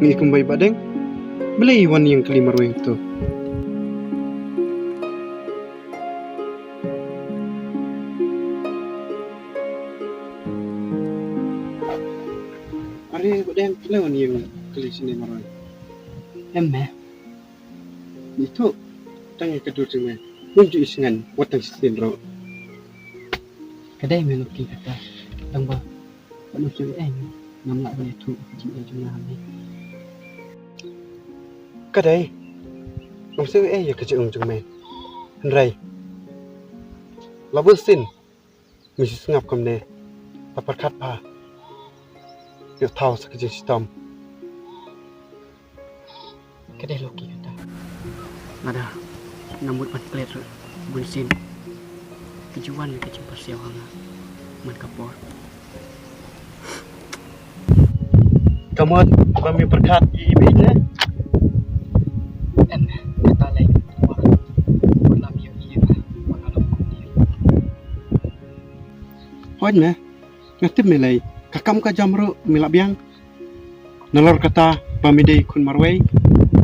ngi kumbai badeng belai wan yang kelima ruang tu. Are badeng belai wan yang keli sini maroi. Emme, Itu tanya kedua cuma munjuk isengan watang sistem ro. kedai meloki kata. Tangba, manusia ngamlak boleh tu kecil jumlah ni. Kadai. Ông sư ya kerja cuma. Henry. Labul sin. Misi sengap kamne. Papar kat pa. Yo tahu sekerja sistem. Kedai loki kata. Ada nambut man pelet bunsin. Kejuan kecil persiaw hanga. Man kapor. Kamu kami berkat ibunya. Emme, kata lain. Malam yang iya mengalami kudir. Hoy me. Ngatip melai. Kakam ka jamro milak biang. Nalor kata pamidai kun marwai.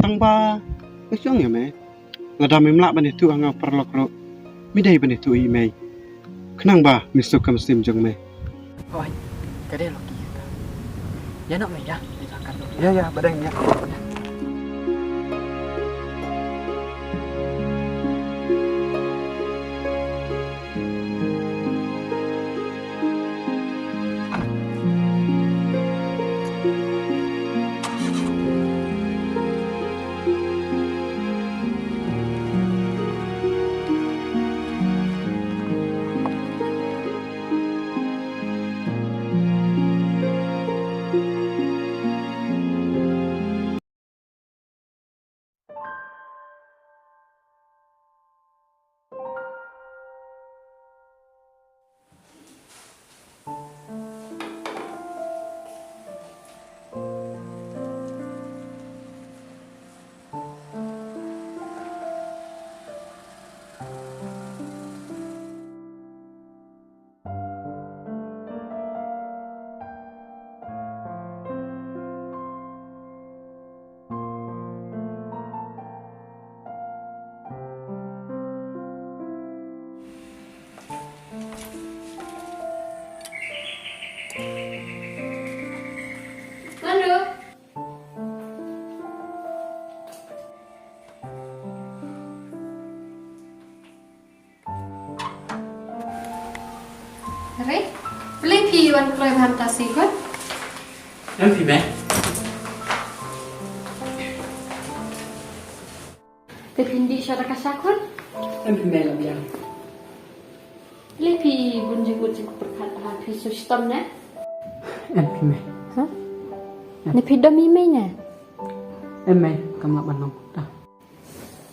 Tangba. Kesyong ya me. Lada memlak bani tu anga perlok ro. Midai bani tu i me. Kenang ba misuk kam sim jong me. Hoy, kedai loki kata. Ya nak mai ya, kita akan loki. Ya badang ya. Re, beli piwan kelai fantasi kan? Em phi mẹ. Tepindi syara kasakon? Em phi mẹ làm gì? Beli pi bunjing perkataan pi sistem ne? Em phi mẹ. Hah? Ne pi demi me ne? Em mẹ cầm lại bàn nông ta.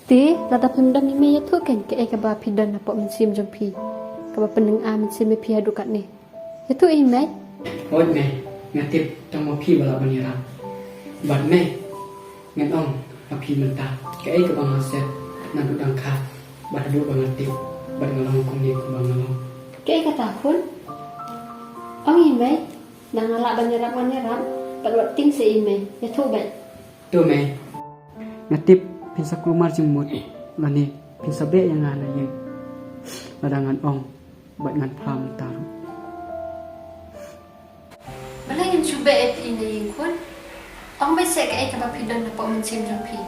Ti, lada pun demi me ya tu kan ke ka ba pi dan apa mensim jom pi. Ka ba peneng a mensim me pi adu kat ni. Ya tu me? Ôi mẹ, ngatip trong một phi bala bani ra. Bật mẹ, ngat ông, a phi menta. Cái cái bang aset, nak dudang kha. Bật adu bang ngatip, bật ngalong kong ni kong bang ngalong. Ke kata pun? Ang me? Nang ala banyaram, pada ting se me. Ya tu be. Tu mẹ, ngatip pinsa kulumar jemut. Lani pinsa be yang ngana ye. Ladangan ong, bật ngan pram taru. Bala yang cuba pi ne yang kun. Ang be se ka ba pi dan apa mensim jom pi.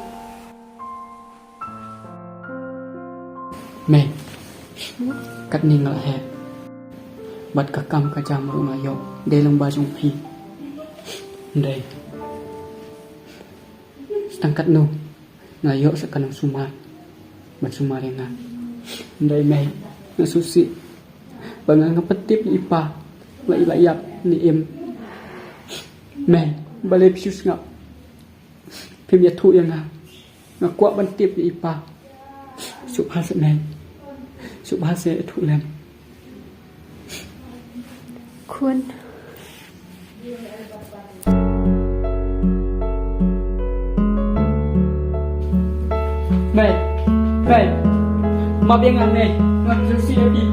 Mẹ, cắt ninh lại hẹp. Bật các cam cả chạm rồi mà dọc. Đây là ba trong phi. Đây. Setang kat nu. Ngayok sekanang sumar. Bật sumar yang ngan. Đây mẹ, nó susi. Bà ngang ngapetip ni ipa. Lại yap ni em. Mẹ, bà lê pius ngap. Phim ya thu yang ngan. Ngakwa ban tip ni ipa. Subhasa nang. Subhasa thu lem. คุณ Mẹ, maaf yang aneh, nggak terus lagi.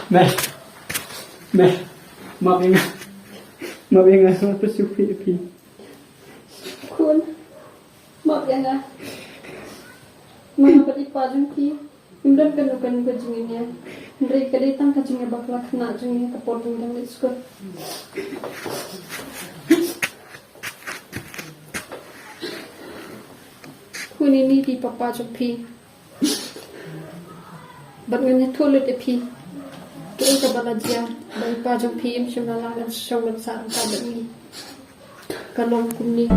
Meh. Meh. Maaf ya. Maaf ya sama pesupi pi. Kun. Maaf ya nga. Mga patipa jeng pi. Imdan kan ka jengnya. Ndrei ka ditang ka jengnya bakla kena jengnya ka potong dang iskut. Kun ini di papa jeng pi. Bat nganya tulut e pi. Kaya ka balajya. Bai pa jeng pi im shimnalangan shawat sa ang kabat ni. Kalong kunni.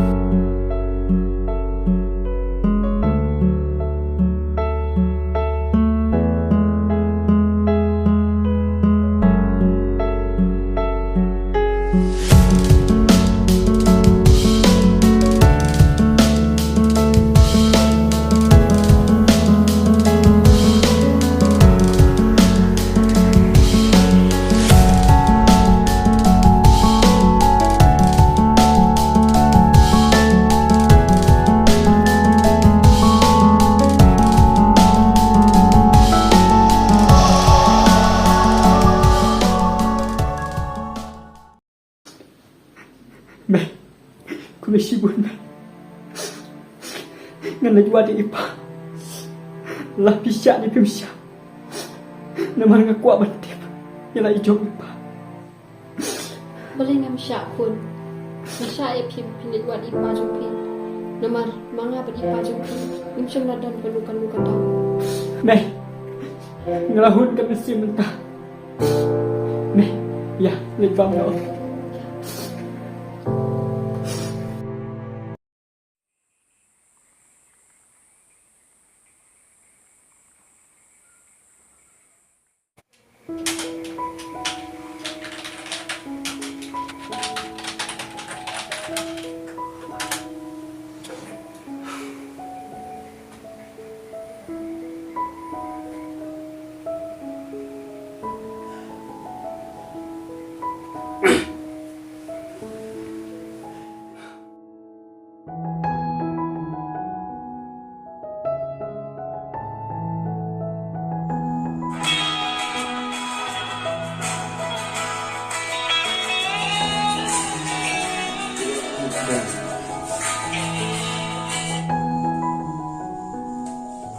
Meh, ku sibuk meh. Ngan najwa di ipa. Lah pisah ni pisah. Naman nga kuat batip. Yala ijong ipa. Boleh ngam syak kun. Masya e pi pinit wat ipa jeng pi. Namar manga bat ipa jeng pi. Im shimnadan kan tau. Meh, ngelahun kan mesti mentah. Meh, ya, lebam ya Allah.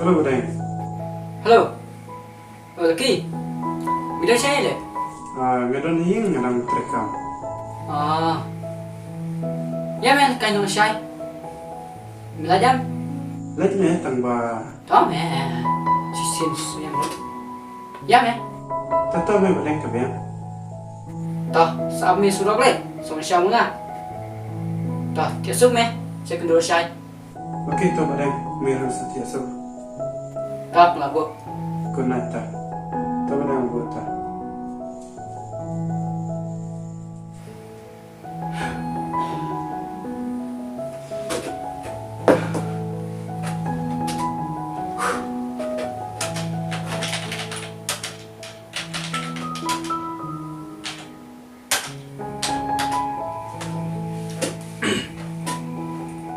Halo Badai. Halo. Oh, Laki. Bila saya le? Ngadon hing ngadang terekam. Ah. Ya men kain dong saya. Bila jam? Lagi ni tang ba. Tahu men. Sisin yang. Ya men. Tata me Badai ka biang. Tah, saat me surat le. Sama siapa ngah? Tah, kiasuk me. Saya kendor saya. Okey to Badai, meron setiasa. Tah, pelabur. Kunata. To Badai buta.